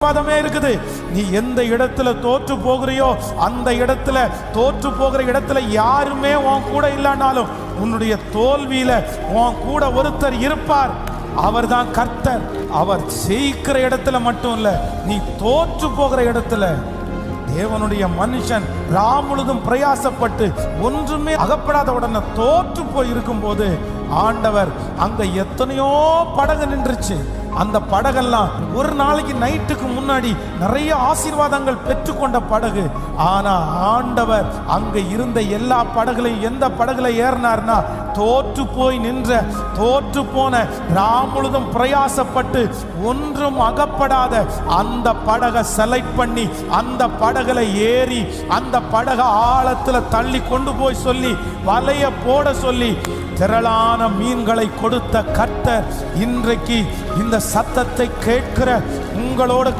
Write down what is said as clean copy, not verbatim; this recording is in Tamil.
பதமே இருக்குது. நீ எந்த இடத்துல தோற்று போகிறியோ அந்த இடத்துல, தோற்று போகிற இடத்துல யாருமே உன் கூட இல்லைனாலும் உன்னுடைய தோல்வியில உன் கூட ஒருத்தர் இருப்பார். அவர் தான் கர்த்தர். அவர் ஜெயிக்கிற இடத்துல மட்டும் இல்ல, நீ தோற்று போகிற இடத்துல. தேவனுடைய மனுஷன் ராமுழுதும் பிரயாசப்பட்டு ஒன்றுமே அகப்படாத உடனே தோற்று போய் இருக்கும் போது ஆண்டவர் அங்க எத்தனையோ படகு நின்றுச்சு. அந்த படகெல்லாம் ஒரு நாளைக்கு நைட்டுக்கு முன்னாடி நிறைய ஆசீர்வாதங்கள் பெற்றுக்கொண்ட படகு. ஆனா ஆண்டவர் அங்க இருந்த எல்லா படகுலையும் எந்த படகுல ஏறினார்னா, தோற்று போய் நின்ற, தோற்று போன, ராமுழுதும் பிரயாசப்பட்டு ஒன்றும் அகப்படாத அந்த படகை செலக்ட் பண்ணி அந்த படகுல ஏறி அந்த படகை ஆழத்துல தள்ளி கொண்டு போய் சொல்லி வலைய போட சொல்லி திரளான மீன்களை கொடுத்த கர்த்தர் இன்றைக்கு இந்த சத்தத்தை கேட்கிற உங்களோடு